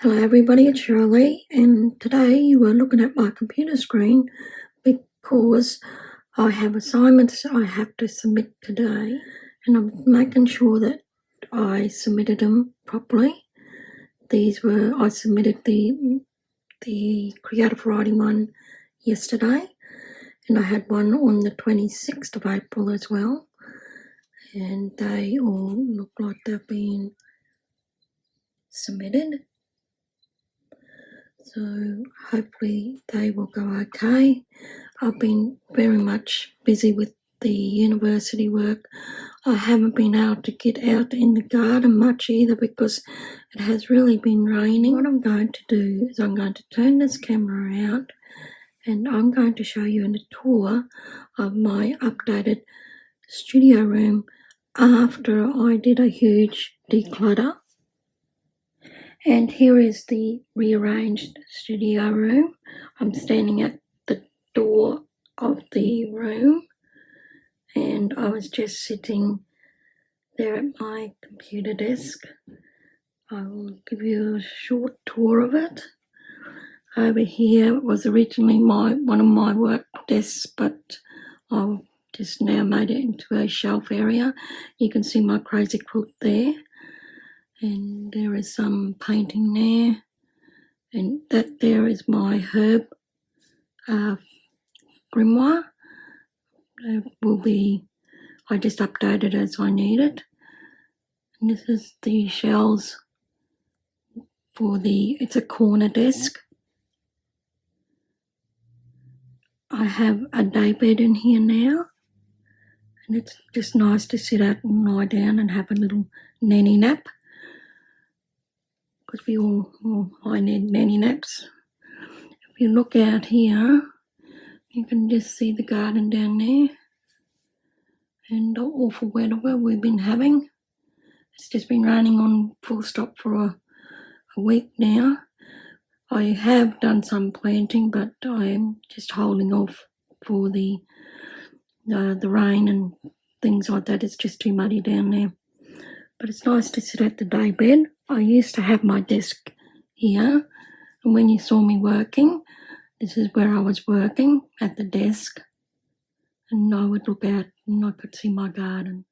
Hello everybody, it's Shirley, and today you are looking at my computer screen because I have assignments I have to submit today, and I'm making sure that I submitted them properly. I submitted the creative writing one yesterday, and I had one on the 26th of April as well, and they all look like they've been submitted. So hopefully they will go okay. I've been very much busy with the university work. I haven't been able to get out in the garden much either because it has really been raining. What I'm going to do is I'm going to turn this camera around and I'm going to show you a tour of my updated studio room after I did a huge declutter. And here is the rearranged studio room. I'm standing at the door of the room and I was just sitting there at my computer desk. I will give you a short tour of it. Over here was originally one of my work desks, but I've just now made it into a shelf area. You can see my crazy quilt there. And there is some painting there, and that there is my herb grimoire. It will be, I just update it as I need it. And this is the shelves for it's a corner desk. I have a day bed in here now, and it's just nice to sit out and lie down and have a little nanny nap. Because I need nanny naps. If you look out here, you can just see the garden down there and the awful weather we've been having. It's just been raining on full stop for a week now. I have done some planting, but I'm just holding off for the rain and things like that. It's just too muddy down there. But it's nice to sit at the day bed. I used to have my desk here, and when you saw me working, this is where I was working, at the desk, and I would look out and I could see my garden.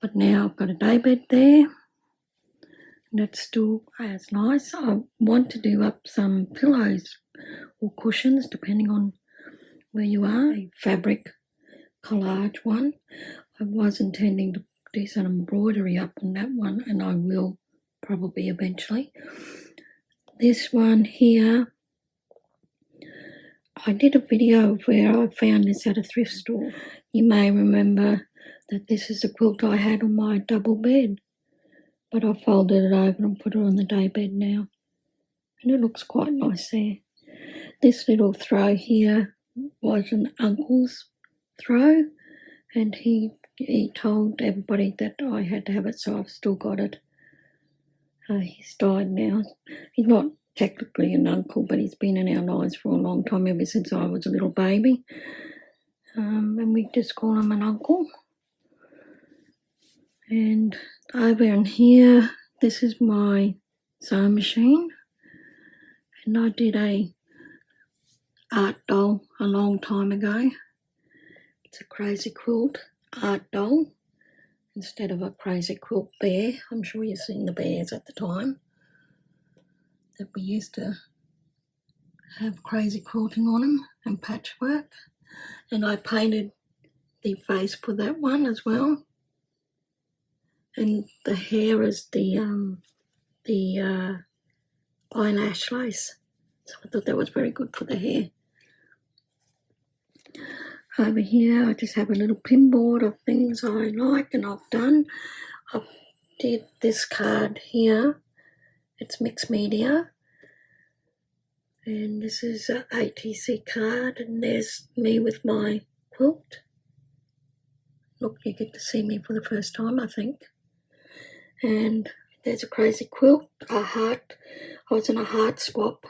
But now I've got a day bed there, and that's still as nice. I want to do up some pillows or cushions, depending on where you are. A fabric collage one. I was intending to do some embroidery up on that one, and I will probably eventually. This one here, I did a video where I found this at a thrift store. You may remember that this is a quilt I had on my double bed, but I folded it over and put it on the day bed now, and it looks quite nice there. This little throw here was an uncle's throw, and he told everybody that I had to have it, so I've still got it. He's died now. He's not technically an uncle, but he's been in our lives for a long time, ever since I was a little baby. And we just call him an uncle. And over in here, this is my sewing machine. And I did a art doll a long time ago. It's a crazy quilt art doll instead of a crazy quilt bear. I'm sure you've seen the bears at the time that we used to have crazy quilting on them and patchwork. And I painted the face for that one as well. And the hair is the eyelash lace. So I thought that was very good for the hair. Over here, I just have a little pinboard of things I like and I've done. I did this card here. It's mixed media. And this is an ATC card, and there's me with my quilt. Look, you get to see me for the first time, I think. And there's a crazy quilt, a heart. I was in a heart swap.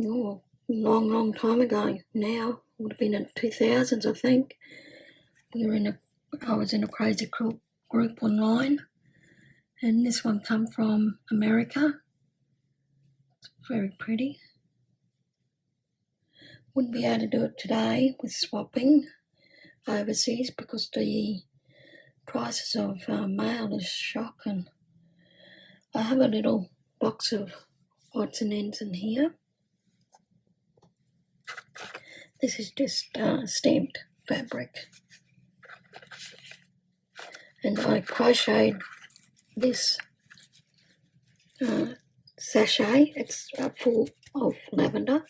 Oh, long time ago now. Would have been in 2000s, I think. I was in a crazy quilt group online, And this one come from America. It's very pretty. Wouldn't be able to do it today with swapping overseas because the prices of mail is shocking. I have a little box of odds and ends in here. This is just stamped fabric. And I crocheted this sachet. It's full of lavender.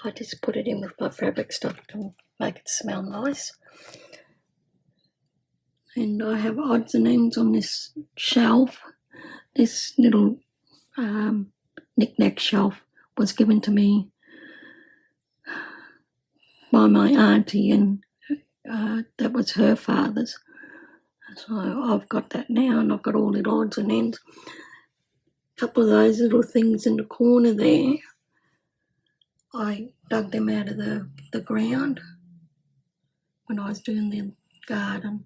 I just put it in with my fabric stuff to make it smell nice. And I have odds and ends on this shelf. This little knick-knack shelf was given to me by my auntie, and that was her father's. So I've got that now, and I've got all the odds and ends. A couple of those little things in the corner there, I dug them out of the ground when I was doing the garden,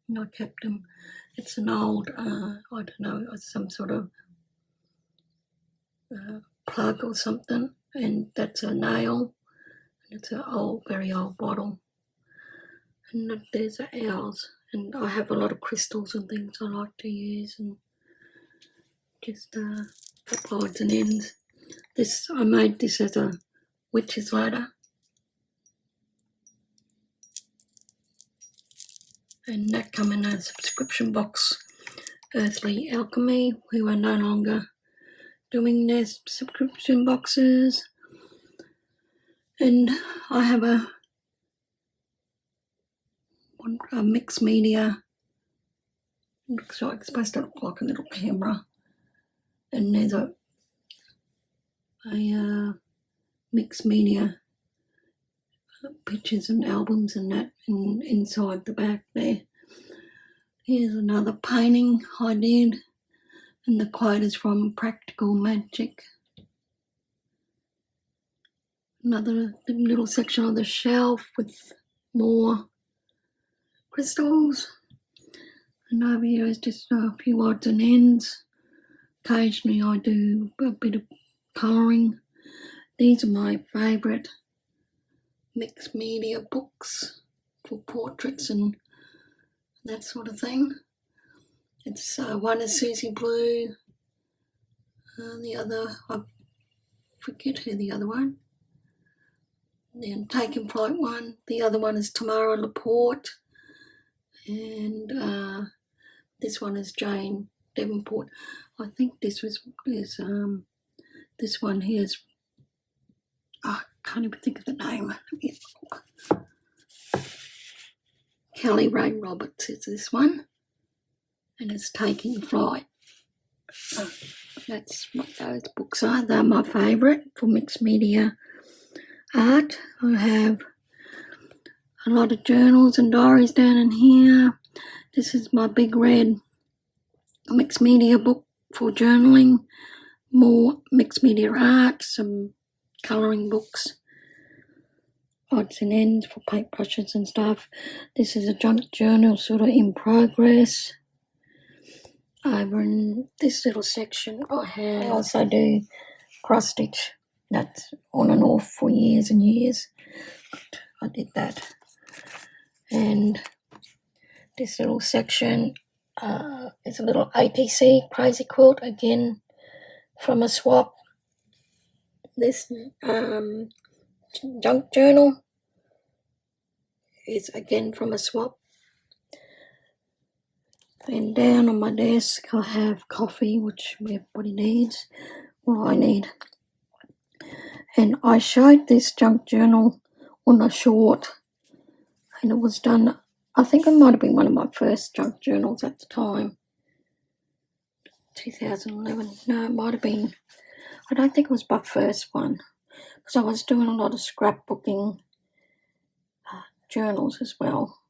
and I kept them. It's an old, I don't know, some sort of plug or something, and that's a nail, and it's an old, very old bottle. And there's the owls, and I have a lot of crystals and things I like to use, and just odds and ends. This, I made this as a witch's ladder, and that come in a subscription box. Earthly Alchemy, who are no longer doing their subscription boxes. And I have a mixed media. Looks like it's supposed to look like a little camera. And there's a mixed media pictures and albums and that inside the back there. Here's another painting I did, and the quote is from Practical Magic. Another little section on the shelf with more crystals. And over here is just a few odds and ends. Occasionally I do a bit of colouring. These are my favourite mixed media books for portraits and that sort of thing. It's one is Susie Blue, the other, I forget who the other one. Then Taking Flight one. The other one is Tamara Laporte, and this one is Jane Davenport. I think this one here is, I can't even think of the name. Kelly Ray Roberts is this one, and it's Taking Flight. That's what those books are. They're my favourite for mixed media art. I have a lot of journals and diaries down in here. This is my big red mixed media book for journaling. More mixed media art, some colouring books, odds and ends for paintbrushes and stuff. This is a junk journal sort of in progress. Over in this little section I also do cross stitch. That's on and off for years and years. But I did that. And this little section is a little APC crazy quilt, again from a swap. This junk journal is again from a swap. And down on my desk I have coffee, which everybody needs. Well, I need. And I showed this junk journal on a short, and it was done, I think it might have been one of my first junk journals at the time. 2011. No, it might have been. I don't think it was my first one, because I was doing a lot of scrapbooking journals as well.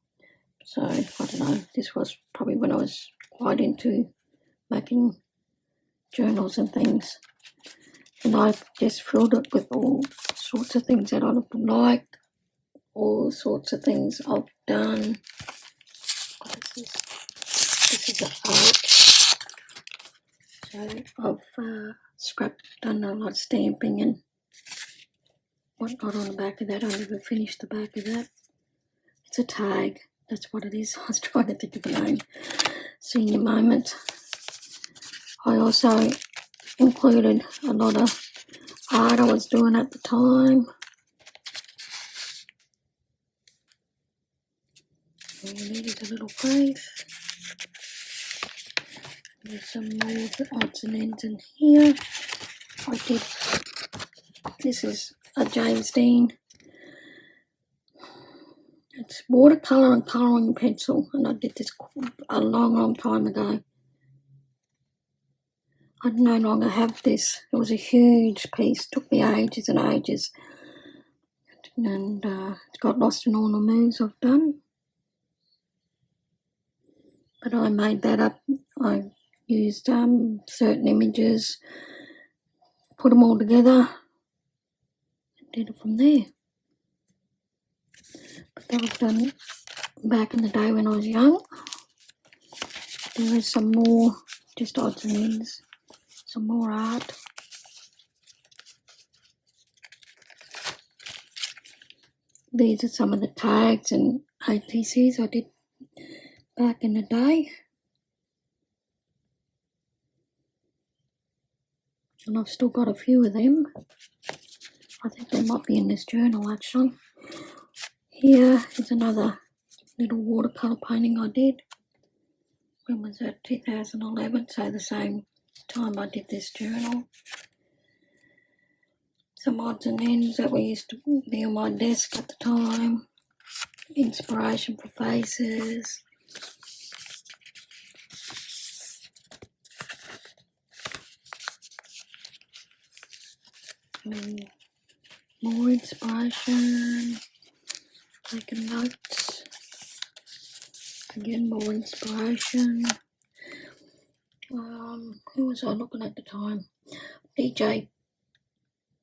So, I don't know, this was probably when I was quite into making journals and things. And I've just filled it with all sorts of things that I've liked, all sorts of things I've done. What is this? This is an art. So I've done a lot of stamping and whatnot on the back of that. I never finished the back of that. It's a tag. That's what it is. I was trying to think of the name. Senior moment. I also included a lot of art I was doing at the time. And there's a little place. There's some more odds and ends in here. This is a James Dean. It's watercolour and colouring pencil, and I did this a long time ago. I no longer have this. It was a huge piece. It took me ages and ages. And it got lost in all the moves I've done. But I made that up. I used certain images, put them all together, and did it from there. But that was done back in the day when I was young. There is some more, just odds and ends, some more art. These are some of the tags and ATCs I did back in the day. And I've still got a few of them. I think they might be in this journal actually. Here is another little watercolour painting I did. When was that? 2011, so the same time I did this journal. Some odds and ends that we used to be on my desk at the time. Inspiration for faces. And more inspiration. Taking notes. Again, more inspiration. Who was I looking at the time? DJ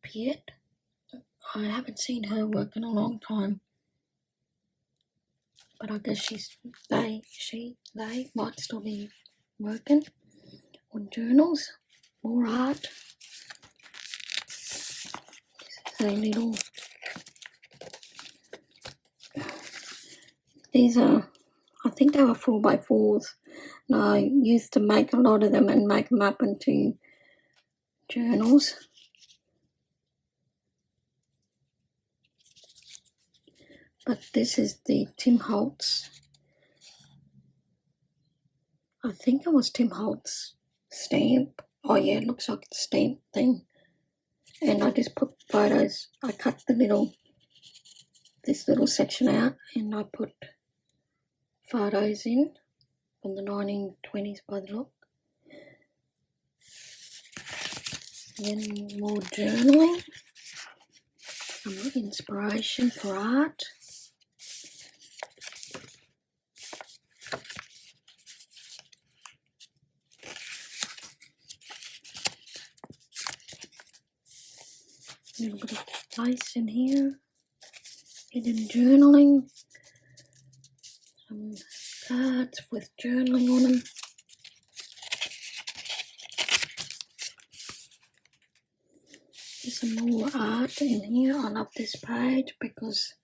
Piet. I haven't seen her work in a long time. But I guess they might still be working on journals. More art. This is a little. These are, I think they were 4x4s. And I used to make a lot of them and make them up into journals. But this is the Tim Holtz. I think it was Tim Holtz stamp. Oh yeah, it looks like a stamp thing. And I just put photos. I cut this little section out and I put photos in from the 1920s by the look. Then more journaling. Some inspiration for art. A little bit of place in here. Hidden journaling. Some cards with journaling on them. There's some more art in here. I love this page because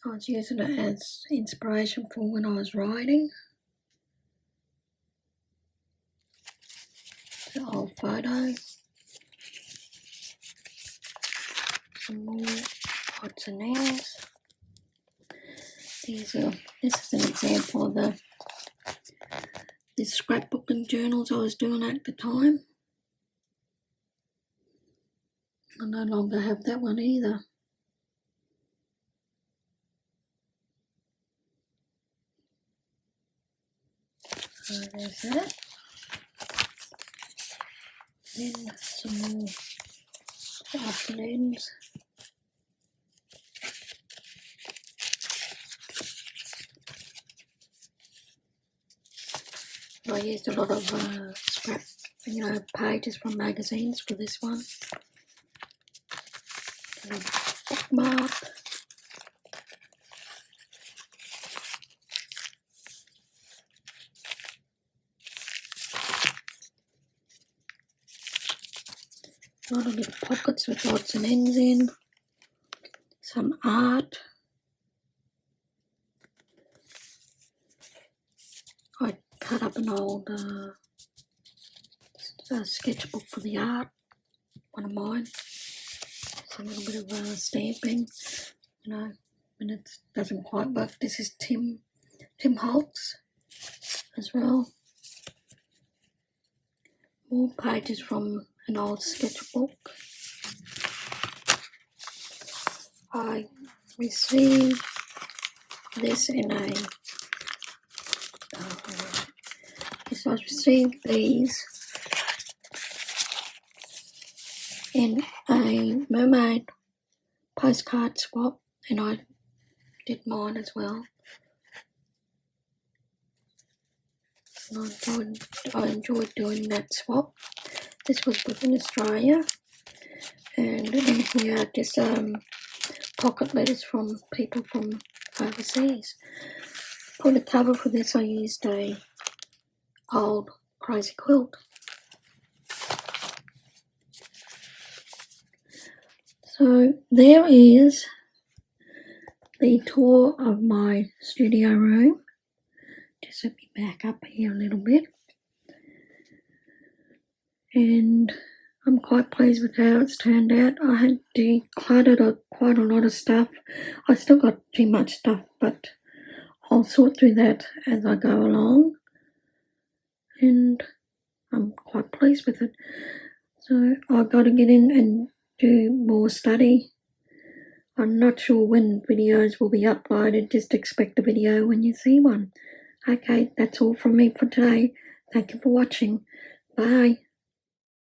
I was using it as inspiration for when I was writing. The old photo. Some more odds and ends. This is an example of the scrapbooking journals I was doing at the time. I no longer have that one either. So there's that. Then some more odds and ends. I used a lot of scrap, pages from magazines for this one. And bookmark. A lot of little pockets with odds and ends in. Some art. I cut up an old sketchbook for the art, one of mine. It's a little bit of stamping, you know, when it doesn't quite work. This is Tim Holtz as well. More pages from an old sketchbook. I received this in a I received these in a mermaid postcard swap, and I did mine as well. And I enjoyed doing that swap. This was within Australia, and in here just pocket letters from people from overseas. For the cover for this, I used a old crazy quilt. So there is the tour of my studio room. Just let me back up here a little bit. And I'm quite pleased with how it's turned out. I had decluttered quite a lot of stuff. I still got too much stuff, but I'll sort through that as I go along. And I'm quite pleased with it. So I've got to get in and do more study. I'm not sure when videos will be uploaded. Just expect a video when you see one. Okay, that's all from me for today. Thank you for watching. Bye.